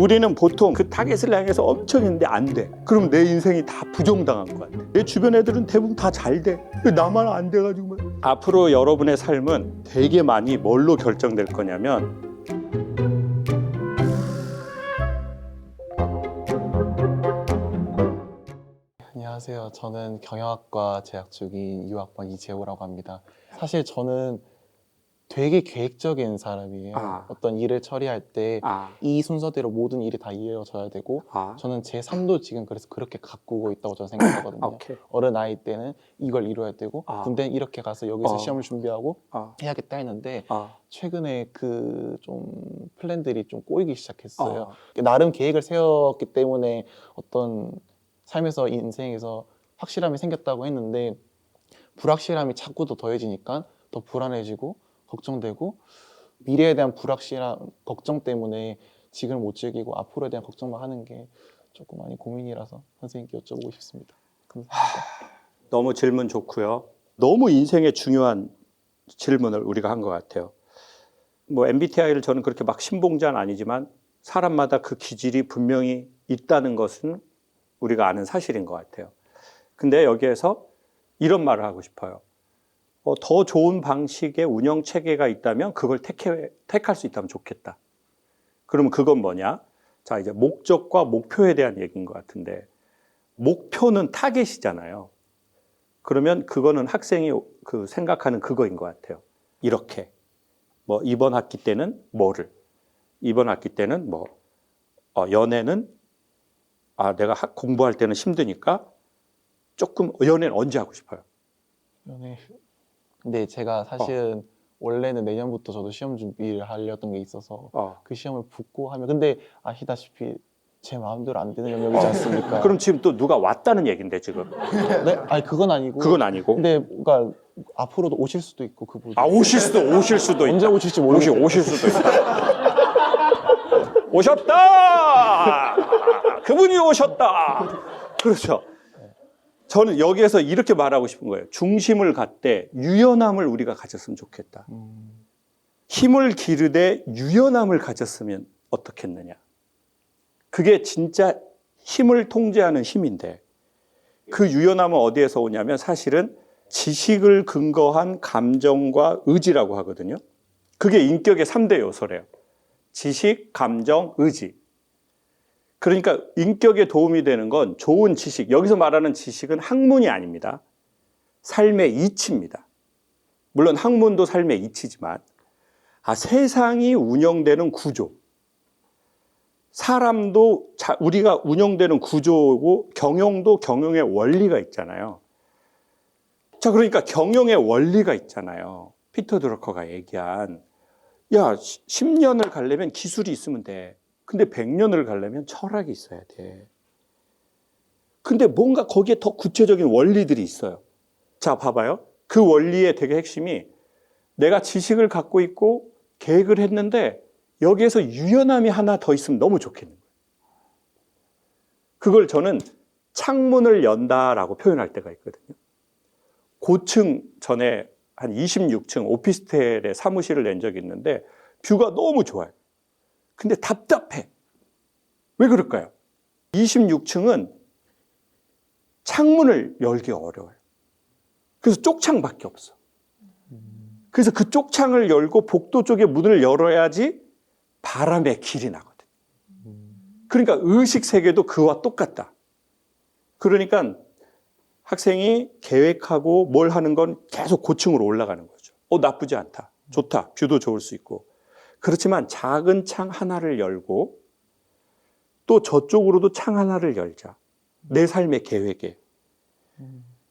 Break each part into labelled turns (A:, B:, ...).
A: 우리는 보통 그 타겟을 향해서 엄청 했는데 안 돼. 그럼 내 인생이 다 부정당한 것 같아. 내 주변 애들은 대부분 다 잘 돼. 왜 나만 안 돼가지고. 앞으로 여러분의 삶은 되게 많이 뭘로 결정될 거냐면
B: 안녕하세요. 저는 경영학과 재학 중인 2학번 이재호라고 합니다. 사실 저는 되게 계획적인 사람이에요. 어떤 일을 처리할 때 이 순서대로 모든 일이 다 이어져야 되고 저는 제 삶도 지금 그래서 그렇게 가꾸고 있다고 저는 생각하거든요. 어른 나이 때는 이걸 이뤄야 되고 군대는 이렇게 가서 여기서 시험을 준비하고 해야겠다 했는데 최근에 그 좀 플랜들이 좀 꼬이기 시작했어요. 나름 계획을 세웠기 때문에 어떤 삶에서 인생에서 확실함이 생겼다고 했는데 불확실함이 자꾸 더 더해지니까 더 불안해지고 걱정되고 미래에 대한 불확실함, 걱정 때문에 지금을 못 즐기고 앞으로에 대한 걱정만 하는 게 조금 많이 고민이라서 선생님께 여쭤보고 싶습니다. 감사합니다.
A: 너무 질문 좋고요. 너무 인생에 중요한 질문을 우리가 한 것 같아요. 뭐 MBTI를 저는 그렇게 막 신봉자는 아니지만 사람마다 그 기질이 분명히 있다는 것은 우리가 아는 사실인 것 같아요. 근데 여기에서 이런 말을 하고 싶어요. 더 좋은 방식의 운영 체계가 있다면 그걸 택할 수 있다면 좋겠다. 그러면 그건 뭐냐? 자, 이제 목적과 목표에 대한 얘기인 것 같은데 목표는 타겟이잖아요. 그러면 그거는 학생이 그 생각하는 그거인 것 같아요. 이렇게 뭐 이번 학기 때는 뭐를, 이번 학기 때는 뭐 연애는 내가 공부할 때는 힘드니까 조금 연애는 언제 하고 싶어요?
B: 연애. 근데 제가 사실은 원래는 내년부터 저도 시험 준비를 하려던 게 있어서 그 시험을 붙고 하면 근데 아시다시피 제 마음대로 안 되는 영역이지 않습니까?
A: 그럼 지금 또 누가 왔다는 얘긴데 지금?
B: 네? 아니 그건 아니고.
A: 그건 아니고.
B: 근데 그러니까 앞으로도 오실 수도 있고 그분.
A: 오실 수도 있다.
B: 언제 오실지 모르겠어요.
A: 오실 수도 있다. 오셨다. 그분이 오셨다. 그렇죠. 저는 여기에서 이렇게 말하고 싶은 거예요. 중심을 갖되 유연함을 우리가 가졌으면 좋겠다. 힘을 기르되 유연함을 가졌으면 어떻겠느냐. 그게 진짜 힘을 통제하는 힘인데 그 유연함은 어디에서 오냐면 사실은 지식을 근거한 감정과 의지라고 하거든요. 그게 인격의 3대 요소래요. 지식, 감정, 의지. 그러니까 인격에 도움이 되는 건 좋은 지식, 여기서 말하는 지식은 학문이 아닙니다. 삶의 이치입니다. 물론 학문도 삶의 이치지만 세상이 운영되는 구조, 사람도 우리가 운영되는 구조고 경영도 경영의 원리가 있잖아요. 자, 그러니까 경영의 원리가 있잖아요. 피터 드러커가 얘기한 10년을 가려면 기술이 있으면 돼. 근데 100년을 가려면 철학이 있어야 돼. 근데 뭔가 거기에 더 구체적인 원리들이 있어요. 자, 봐봐요. 그 원리의 되게 핵심이 내가 지식을 갖고 있고 계획을 했는데 여기에서 유연함이 하나 더 있으면 너무 좋겠는 거예요. 그걸 저는 창문을 연다라고 표현할 때가 있거든요. 고층 전에 한 26층 오피스텔에 사무실을 낸 적이 있는데 뷰가 너무 좋아요. 근데 답답해. 왜 그럴까요? 26층은 창문을 열기 어려워요. 그래서 쪽창밖에 없어. 그래서 그 쪽창을 열고 복도 쪽에 문을 열어야지 바람의 길이 나거든. 그러니까 의식 세계도 그와 똑같다. 그러니까 학생이 계획하고 뭘 하는 건 계속 고층으로 올라가는 거죠. 나쁘지 않다. 좋다. 뷰도 좋을 수 있고. 그렇지만 작은 창 하나를 열고 또 저쪽으로도 창 하나를 열자. 내 삶의 계획에.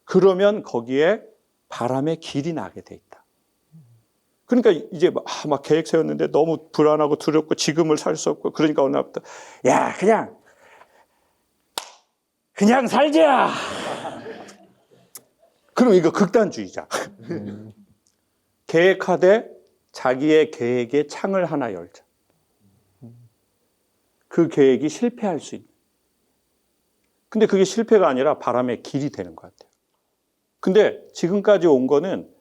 A: 그러면 거기에 바람의 길이 나게 돼 있다. 그러니까 이제 막 계획 세웠는데 너무 불안하고 두렵고 지금을 살 수 없고 그러니까 어느 날부터 그냥 살자. 그럼 이거 극단주의자. 계획하되 자기의 계획에 창을 하나 열자. 그 계획이 실패할 수 있는. 근데 그게 실패가 아니라 바람의 길이 되는 것 같아요. 근데 지금까지 온 거는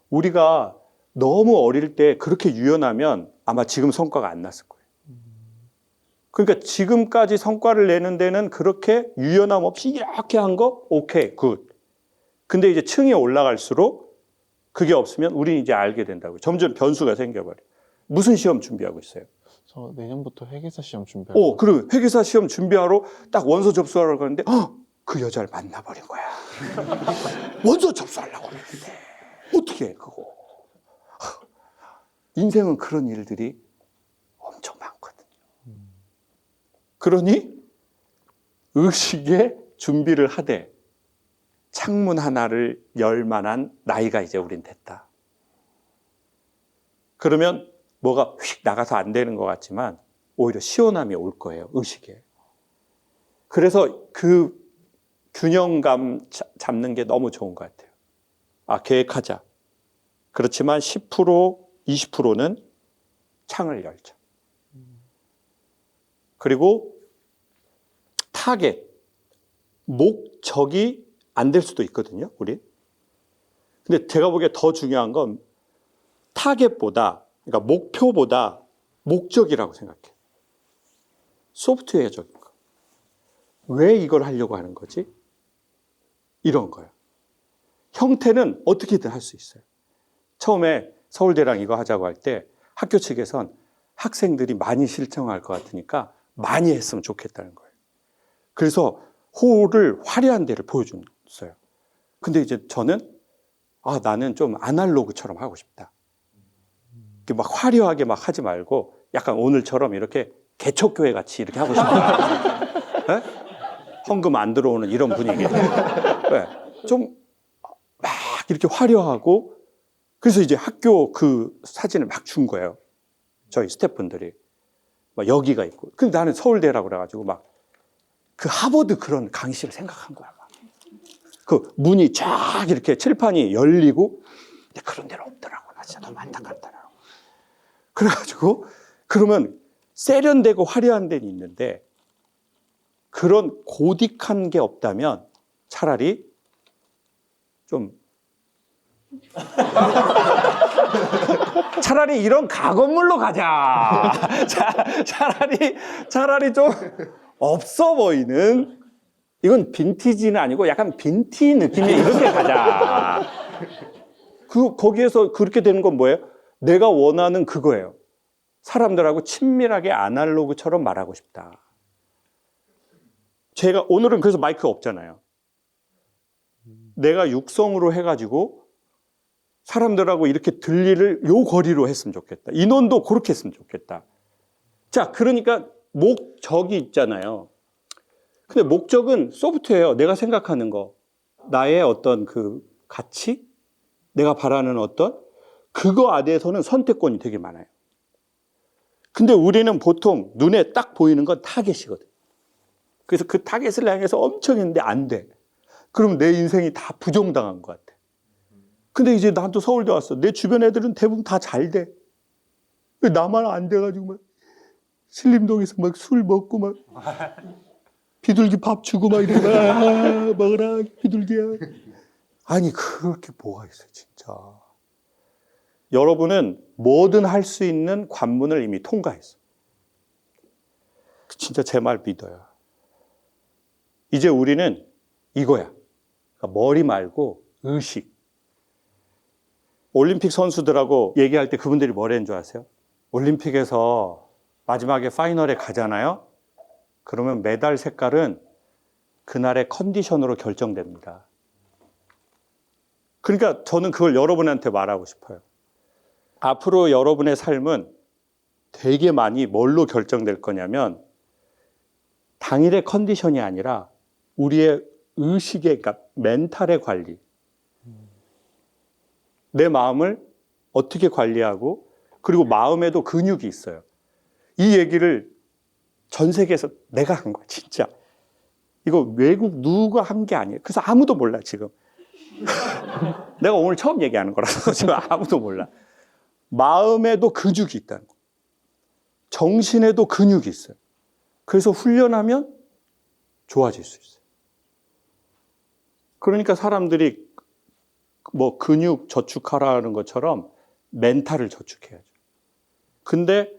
A: 우리가 너무 어릴 때 그렇게 유연하면 아마 지금 성과가 안 났을 거예요. 그러니까 지금까지 성과를 내는 데는 그렇게 유연함 없이 이렇게 한 거 오케이 굿. 근데 이제 층이 올라갈수록 그게 없으면 우리는 이제 알게 된다고요. 점점 변수가 생겨버려. 무슨 시험 준비하고 있어요?
B: 저 내년부터 회계사 시험 준비하고.
A: 그리고 회계사 시험 준비하러 딱 원서 접수하러 가는데 그 여자를 만나버린 거야. 원서 접수하려고 하는데 어떻게 해 그거. 인생은 그런 일들이 엄청 많거든요. 그러니 의식에 준비를 하되 창문 하나를 열 만한 나이가 이제 우린 됐다. 그러면 뭐가 휙 나가서 안 되는 것 같지만 오히려 시원함이 올 거예요, 의식에. 그래서 그 균형감 잡는 게 너무 좋은 것 같아요. 계획하자. 그렇지만 10%, 20%는 창을 열자. 그리고 타겟, 목적이 안 될 수도 있거든요, 우리. 근데 제가 보기에 더 중요한 건 타겟보다, 그러니까 목표보다 목적이라고 생각해요. 소프트웨어적인 거. 왜 이걸 하려고 하는 거지? 이런 거예요. 형태는 어떻게든 할 수 있어요. 처음에 서울대랑 이거 하자고 할 때 학교 측에선 학생들이 많이 실천할 것 같으니까 많이 했으면 좋겠다는 거예요. 그래서 홀을 화려한 데를 보여줬어요. 근데 이제 저는 나는 좀 아날로그처럼 하고 싶다. 막 화려하게 막 하지 말고 약간 오늘처럼 이렇게 개척교회 같이 이렇게 하고 싶다. 네? 헌금 안 들어오는 이런 분위기. 네. 좀 막 이렇게 화려하고 그래서 이제 학교 그 사진을 막 준 거예요. 저희 스태프분들이. 막 여기가 있고. 근데 나는 서울대라고 그래가지고 막 그 하버드 그런 강의실을 생각한 거야. 막. 그 문이 쫙 이렇게 칠판이 열리고 근데 그런 데는 없더라고. 나 진짜 너무 안타깝더라고. 그래가지고 그러면 세련되고 화려한 데는 있는데 그런 고딕한 게 없다면 차라리 좀 차라리 이런 가건물로 가자. 차라리 좀 없어 보이는 이건 빈티지는 아니고 약간 빈티 느낌의 이렇게 가자. 거기에서 그렇게 되는 건 뭐예요? 내가 원하는 그거예요. 사람들하고 친밀하게 아날로그처럼 말하고 싶다. 제가 오늘은 그래서 마이크가 없잖아요. 내가 육성으로 해가지고 사람들하고 이렇게 들리를 요 거리로 했으면 좋겠다. 인원도 그렇게 했으면 좋겠다. 자, 그러니까 목적이 있잖아요. 근데 목적은 소프트웨어, 내가 생각하는 거, 나의 어떤 그 가치, 내가 바라는 어떤 그거 안에서는 선택권이 되게 많아요. 근데 우리는 보통 눈에 딱 보이는 건 타겟이거든. 그래서 그 타겟을 향해서 엄청 했는데 안 돼. 그럼 내 인생이 다 부정당한 것 같아. 근데 이제 나도 서울대 왔어. 내 주변 애들은 대부분 다 잘 돼. 왜 나만 안 돼가지고 막 신림동에서 막 술 먹고 막 비둘기 밥 주고 막 이러고 먹어라 비둘기야. 아니 그렇게 뭐가 있어요 진짜. 여러분은 뭐든 할 수 있는 관문을 이미 통과했어. 진짜 제 말 믿어요. 이제 우리는 이거야. 그러니까 머리 말고 의식. 올림픽 선수들하고 얘기할 때 그분들이 뭐라는 줄 아세요? 올림픽에서 마지막에 파이널에 가잖아요. 그러면 메달 색깔은 그날의 컨디션으로 결정됩니다. 그러니까 저는 그걸 여러분한테 말하고 싶어요. 앞으로 여러분의 삶은 되게 많이 뭘로 결정될 거냐면 당일의 컨디션이 아니라 우리의 의식의, 그러니까 멘탈의 관리. 내 마음을 어떻게 관리하고 그리고 마음에도 근육이 있어요. 이 얘기를 전 세계에서 내가 한 거야, 진짜. 이거 외국 누가 한 게 아니에요. 그래서 아무도 몰라, 지금. 내가 오늘 처음 얘기하는 거라서 지금 아무도 몰라. 마음에도 근육이 있다는 거. 정신에도 근육이 있어요. 그래서 훈련하면 좋아질 수 있어요. 그러니까 사람들이 뭐 근육 저축하라는 것처럼 멘탈을 저축해야죠. 근데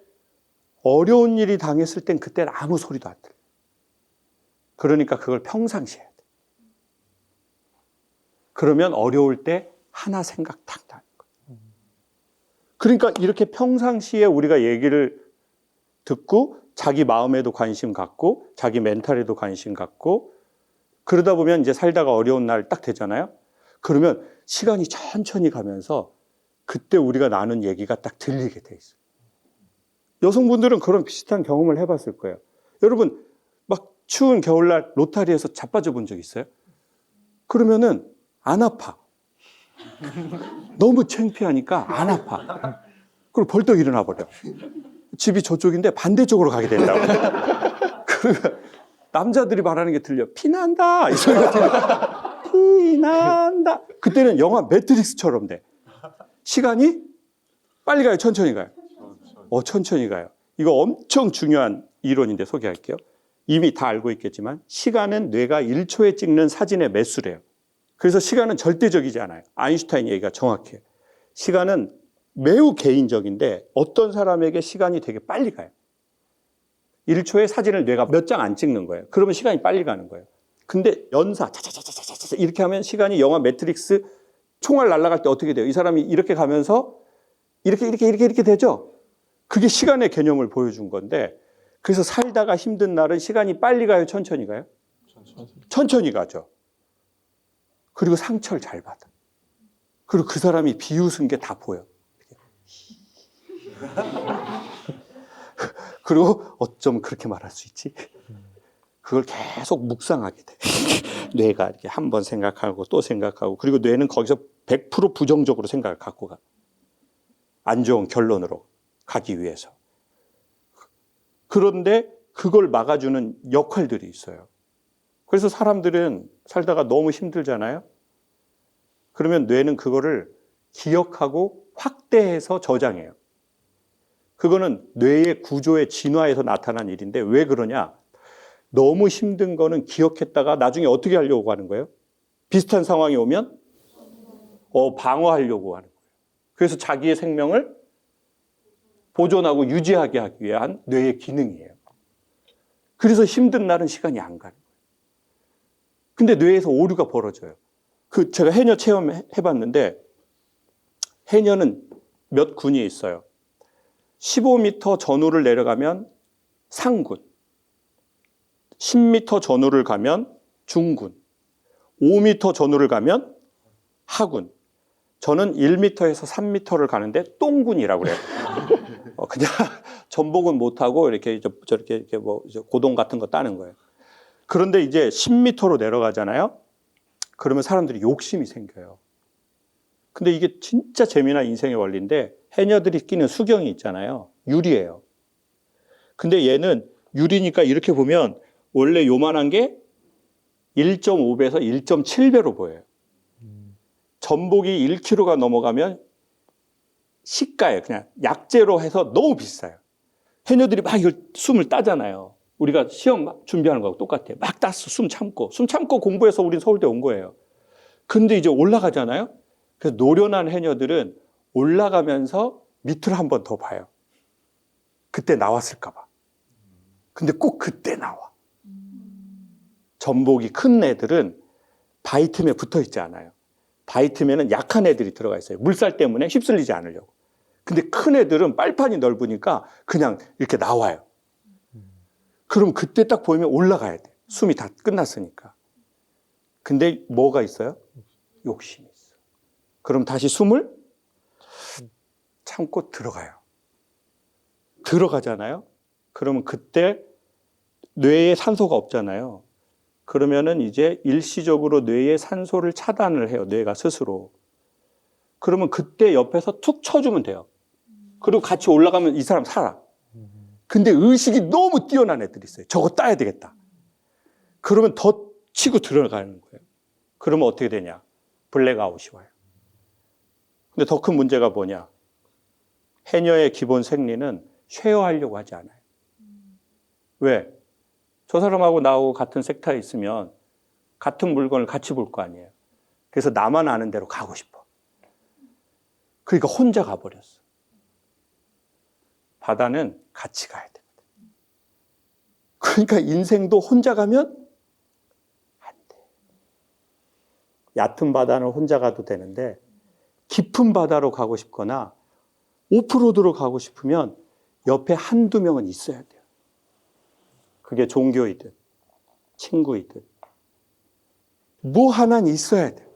A: 어려운 일이 당했을 땐 그때는 아무 소리도 안 들려. 그러니까 그걸 평상시에 해야 돼. 그러면 어려울 때 하나 생각 탁 나는 거예요. 그러니까 이렇게 평상시에 우리가 얘기를 듣고 자기 마음에도 관심 갖고 자기 멘탈에도 관심 갖고 그러다 보면 이제 살다가 어려운 날 딱 되잖아요. 그러면 시간이 천천히 가면서 그때 우리가 나눈 얘기가 딱 들리게 돼 있어요. 여성분들은 그런 비슷한 경험을 해봤을 거예요. 여러분 막 추운 겨울날 로타리에서 자빠져 본 적 있어요? 그러면은 안 아파. 너무 창피하니까 안 아파. 그리고 벌떡 일어나 버려. 집이 저쪽인데 반대쪽으로 가게 된다고. 그러면 남자들이 말하는 게 들려. 피난다. 이 소리가 들려. 피난다. 그때는 영화 매트릭스처럼 돼. 시간이 빨리 가요? 천천히 가요? 천천히 가요. 이거 엄청 중요한 이론인데 소개할게요. 이미 다 알고 있겠지만 시간은 뇌가 1초에 찍는 사진의 매수래요. 그래서 시간은 절대적이지 않아요. 아인슈타인 얘기가 정확해요. 시간은 매우 개인적인데 어떤 사람에게 시간이 되게 빨리 가요. 1초에 사진을 뇌가 몇 장 안 찍는 거예요. 그러면 시간이 빨리 가는 거예요. 근데 연사 차차차차차차 이렇게 하면 시간이 영화 매트릭스 총알 날아갈 때 어떻게 돼요? 이 사람이 이렇게 가면서 이렇게 되죠? 그게 시간의 개념을 보여준 건데 그래서 살다가 힘든 날은 시간이 빨리 가요? 천천히 가요? 천천히 가죠. 그리고 상처를 잘 받아. 그리고 그 사람이 비웃은 게 다 보여. 그리고 어쩜 그렇게 말할 수 있지? 그걸 계속 묵상하게 돼. 뇌가 이렇게 한 번 생각하고 또 생각하고 그리고 뇌는 거기서 100% 부정적으로 생각을 갖고 가. 안 좋은 결론으로 가기 위해서. 그런데 그걸 막아주는 역할들이 있어요. 그래서 사람들은 살다가 너무 힘들잖아요. 그러면 뇌는 그거를 기억하고 확대해서 저장해요. 그거는 뇌의 구조의 진화에서 나타난 일인데 왜 그러냐? 너무 힘든 거는 기억했다가 나중에 어떻게 하려고 하는 거예요? 비슷한 상황이 오면 방어하려고 하는 거예요. 그래서 자기의 생명을 보존하고 유지하게 하기 위한 뇌의 기능이에요. 그래서 힘든 날은 시간이 안 가는 거예요. 근데 뇌에서 오류가 벌어져요. 제가 해녀 체험해봤는데 해녀는 몇 군이 있어요. 15m 전후를 내려가면 상군, 10m 전후를 가면 중군, 5m 전후를 가면 하군. 저는 1m에서 3m를 가는데 똥군이라고 그래요. 그냥 전복은 못하고 이렇게 저렇게 이렇게 뭐 고동 같은 거 따는 거예요. 그런데 이제 10m로 내려가잖아요. 그러면 사람들이 욕심이 생겨요. 근데 이게 진짜 재미난 인생의 원리인데 해녀들이 끼는 수경이 있잖아요. 유리예요. 근데 얘는 유리니까 이렇게 보면 원래 요만한 게 1.5배에서 1.7배로 보여요. 전복이 1kg가 넘어가면 시가예요. 그냥 약재로 해서 너무 비싸요. 해녀들이 막 이걸 숨을 따잖아요. 우리가 시험 막 준비하는 거하고 똑같아요. 막 땄어. 숨 참고 공부해서 우린 서울대 온 거예요. 근데 이제 올라가잖아요. 그래서 노련한 해녀들은 올라가면서 밑을 한 번 더 봐요. 그때 나왔을까 봐. 근데 꼭 그때 나와. 전복이 큰 애들은 바위 틈에 붙어 있지 않아요. 바위 틈에는 약한 애들이 들어가 있어요. 물살 때문에 휩쓸리지 않으려고. 근데 큰 애들은 빨판이 넓으니까 그냥 이렇게 나와요. 그럼 그때 딱 보이면 올라가야 돼. 숨이 다 끝났으니까. 근데 뭐가 있어요? 욕심이 있어. 그럼 다시 숨을 참고 들어가요. 들어가잖아요. 그러면 그때 뇌에 산소가 없잖아요. 그러면은 이제 일시적으로 뇌에 산소를 차단을 해요. 뇌가 스스로. 그러면 그때 옆에서 툭 쳐주면 돼요. 그리고 같이 올라가면 이 사람 살아. 근데 의식이 너무 뛰어난 애들이 있어요. 저거 따야 되겠다. 그러면 더 치고 들어가는 거예요. 그러면 어떻게 되냐? 블랙아웃이 와요. 근데 더 큰 문제가 뭐냐? 해녀의 기본 생리는 쉐어하려고 하지 않아요. 왜? 저 사람하고 나하고 같은 섹터에 있으면 같은 물건을 같이 볼 거 아니에요. 그래서 나만 아는 대로 가고 싶어. 그러니까 혼자 가버렸어. 바다는 같이 가야 돼. 그러니까 인생도 혼자 가면 안 돼. 얕은 바다는 혼자 가도 되는데 깊은 바다로 가고 싶거나 오프로드로 가고 싶으면 옆에 한두 명은 있어야 돼요. 그게 종교이든 친구이든 뭐 하나는 있어야 돼요.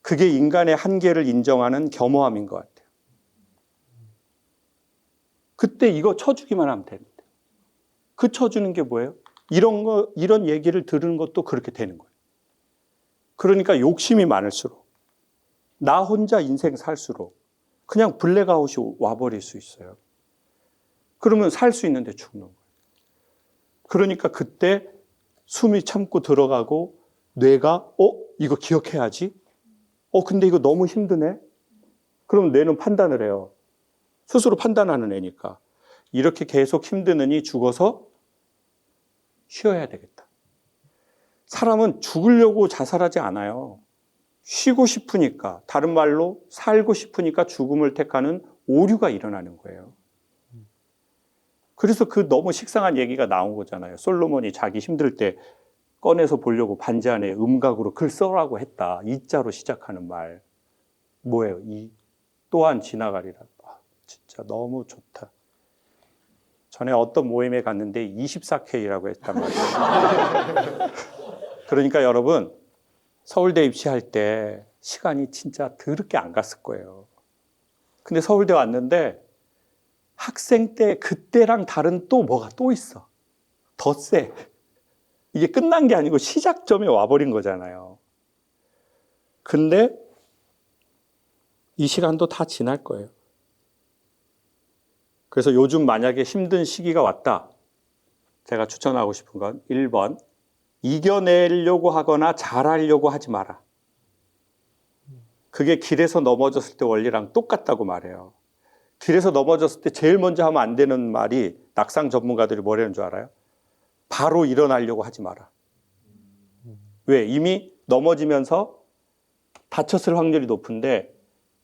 A: 그게 인간의 한계를 인정하는 겸허함인 것 같아요. 그때 이거 쳐주기만 하면 됩니다. 그 쳐주는 게 뭐예요? 이런 얘기를 들은 것도 그렇게 되는 거예요. 그러니까 욕심이 많을수록, 나 혼자 인생 살수록 그냥 블랙아웃이 와버릴 수 있어요. 그러면 살 수 있는데 죽는 거예요. 그러니까 그때 숨이 참고 들어가고 뇌가 이거 기억해야지. 근데 이거 너무 힘드네. 그럼 뇌는 판단을 해요. 스스로 판단하는 애니까. 이렇게 계속 힘드느니 죽어서 쉬어야 되겠다. 사람은 죽으려고 자살하지 않아요. 쉬고 싶으니까, 다른 말로 살고 싶으니까 죽음을 택하는 오류가 일어나는 거예요. 그래서 그 너무 식상한 얘기가 나온 거잖아요. 솔로몬이 자기 힘들 때 꺼내서 보려고 반지 안에 음각으로 글 써라고 했다. 이자로 시작하는 말. 뭐예요? 이 또한 지나가리라. 진짜 너무 좋다. 전에 어떤 모임에 갔는데 24K라고 했단 말이에요. 그러니까 여러분, 서울대 입시할 때 시간이 진짜 더럽게 안 갔을 거예요. 근데 서울대 왔는데 학생 때 그때랑 다른 또 뭐가 또 있어. 더 세. 이게 끝난 게 아니고 시작점에 와버린 거잖아요. 근데 이 시간도 다 지날 거예요. 그래서 요즘 만약에 힘든 시기가 왔다. 제가 추천하고 싶은 건 1번. 이겨내려고 하거나 잘하려고 하지 마라. 그게 길에서 넘어졌을 때 원리랑 똑같다고 말해요. 길에서 넘어졌을 때 제일 먼저 하면 안 되는 말이 낙상 전문가들이 뭐라는 줄 알아요? 바로 일어나려고 하지 마라. 왜? 이미 넘어지면서 다쳤을 확률이 높은데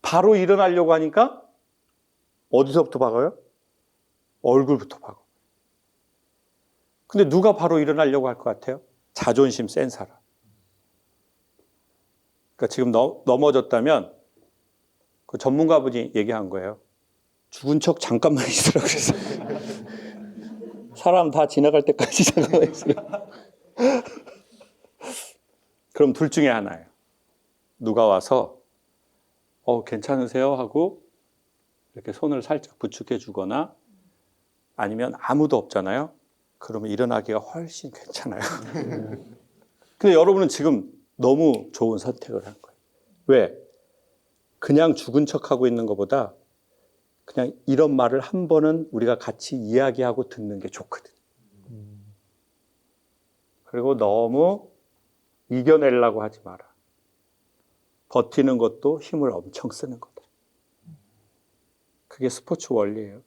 A: 바로 일어나려고 하니까 어디서부터 박아요? 얼굴부터 박아. 근데 누가 바로 일어나려고 할 것 같아요? 자존심 센 사람. 그러니까 지금 넘어졌다면 그 전문가분이 얘기한 거예요. 죽은 척 잠깐만 있으라 그랬어요. 사람 다 지나갈 때까지 잠깐만 있으라. 그럼 둘 중에 하나예요. 누가 와서 괜찮으세요? 하고 이렇게 손을 살짝 부축해 주거나 아니면 아무도 없잖아요. 그러면 일어나기가 훨씬 괜찮아요. 근데 여러분은 지금 너무 좋은 선택을 한 거예요. 왜? 그냥 죽은 척하고 있는 것보다 그냥 이런 말을 한 번은 우리가 같이 이야기하고 듣는 게 좋거든. 그리고 너무 이겨내려고 하지 마라. 버티는 것도 힘을 엄청 쓰는 거다. 그게 스포츠 원리예요.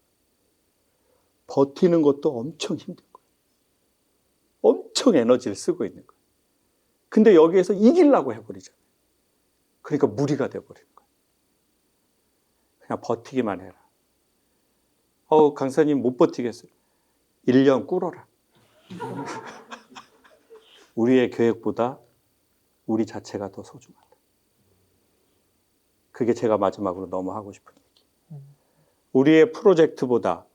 A: 버티는 것도 엄청 힘든 거예요. 엄청 에너지를 쓰고 있는 거예요. 근데 여기에서 이기려고 해버리잖아요. 그러니까 무리가 돼버리는 거예요. 그냥 버티기만 해라. 강사님 못 버티겠어요. 1년 꿇어라. 우리의 계획보다 우리 자체가 더 소중하다. 그게 제가 마지막으로 너무 하고 싶은 얘기. 우리의 프로젝트보다,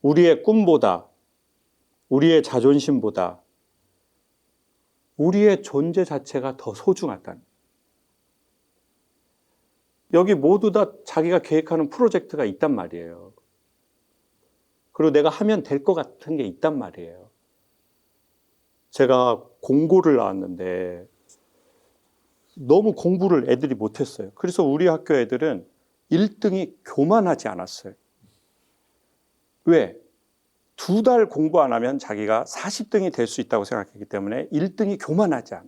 A: 우리의 꿈보다, 우리의 자존심보다 우리의 존재 자체가 더 소중하다는. 여기 모두 다 자기가 계획하는 프로젝트가 있단 말이에요. 그리고 내가 하면 될 것 같은 게 있단 말이에요. 제가 공고를 나왔는데 너무 공부를 애들이 못했어요. 그래서 우리 학교 애들은 1등이 교만하지 않았어요. 왜? 2달 공부 안 하면 자기가 40등이 될 수 있다고 생각했기 때문에 1등이 교만하지 않아.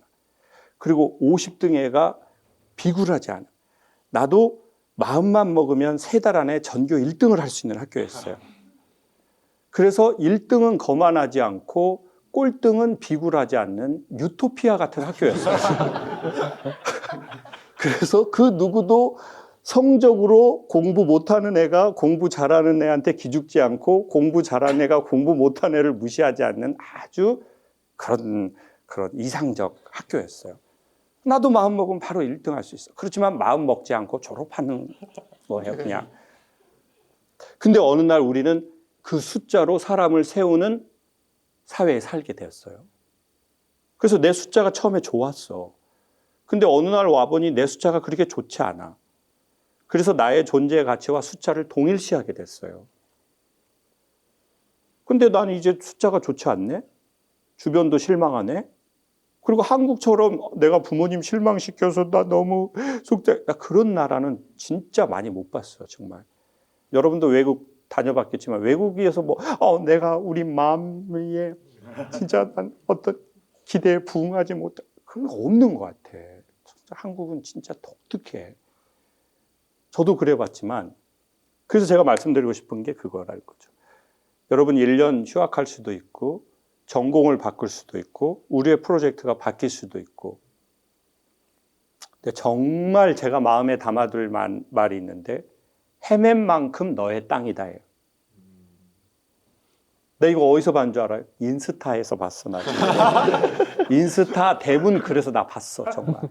A: 그리고 50등의 애가 비굴하지 않아. 나도 마음만 먹으면 3달 안에 전교 1등을 할 수 있는 학교였어요. 그래서 1등은 거만하지 않고 꼴등은 비굴하지 않는 유토피아 같은 학교였어요. 그래서 그 누구도 성적으로 공부 못하는 애가 공부 잘하는 애한테 기죽지 않고 공부 잘하는 애가 공부 못하는 애를 무시하지 않는 아주 그런 이상적 학교였어요. 나도 마음 먹으면 바로 1등 할 수 있어. 그렇지만 마음 먹지 않고 졸업하는 거예요, 그냥. 근데 어느 날 우리는 그 숫자로 사람을 세우는 사회에 살게 되었어요. 그래서 내 숫자가 처음에 좋았어. 근데 어느 날 와보니 내 숫자가 그렇게 좋지 않아. 그래서 나의 존재의 가치와 숫자를 동일시하게 됐어요. 근데 난 이제 숫자가 좋지 않네? 주변도 실망하네? 그리고 한국처럼 내가 부모님 실망시켜서 나 너무 속상해. 나 그런 나라는 진짜 많이 못 봤어, 정말. 여러분도 외국 다녀봤겠지만 외국에서 내가 우리 마음에 진짜 난 어떤 기대에 부응하지 못해. 그런 거 없는 것 같아. 진짜 한국은 진짜 독특해. 저도 그래봤지만 그래서 제가 말씀드리고 싶은 게 그거랄 거죠. 여러분 1년 휴학할 수도 있고 전공을 바꿀 수도 있고 우리의 프로젝트가 바뀔 수도 있고 근데 정말 제가 마음에 담아둘 말이 있는데 헤맨 만큼 너의 땅이다예요. 나 이거 어디서 봤는 줄 알아요? 인스타에서 봤어. 나 인스타 대문 그래서 나 봤어. 정말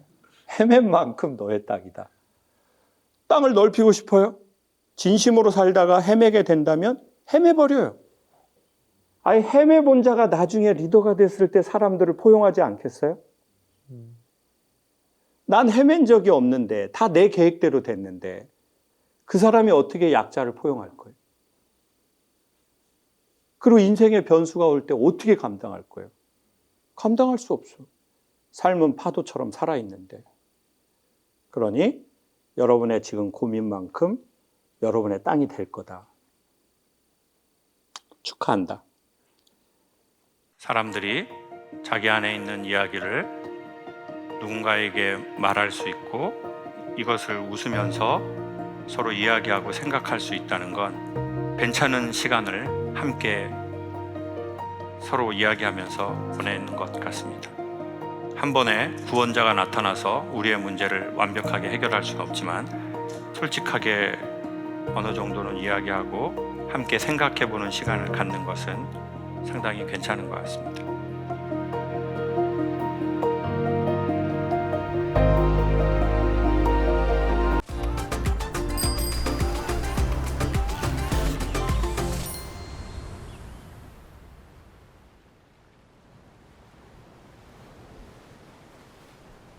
A: 헤맨 만큼 너의 땅이다. 땅을 넓히고 싶어요? 진심으로 살다가 헤매게 된다면 헤매버려요. 아니 헤매본 자가 나중에 리더가 됐을 때 사람들을 포용하지 않겠어요? 난 헤맨 적이 없는데 다 내 계획대로 됐는데 그 사람이 어떻게 약자를 포용할 거예요? 그리고 인생의 변수가 올 때 어떻게 감당할 거예요? 감당할 수 없어. 삶은 파도처럼 살아있는데. 그러니 여러분의 지금 고민만큼 여러분의 땅이 될 거다. 축하한다. 사람들이 자기 안에 있는 이야기를 누군가에게 말할 수 있고 이것을 웃으면서 서로 이야기하고 생각할 수 있다는 건 괜찮은 시간을 함께 서로 이야기하면서 보내는 것 같습니다. 한 번에 구원자가 나타나서 우리의 문제를 완벽하게 해결할 수는 없지만 솔직하게 어느 정도는 이야기하고 함께 생각해보는 시간을 갖는 것은 상당히 괜찮은 것 같습니다.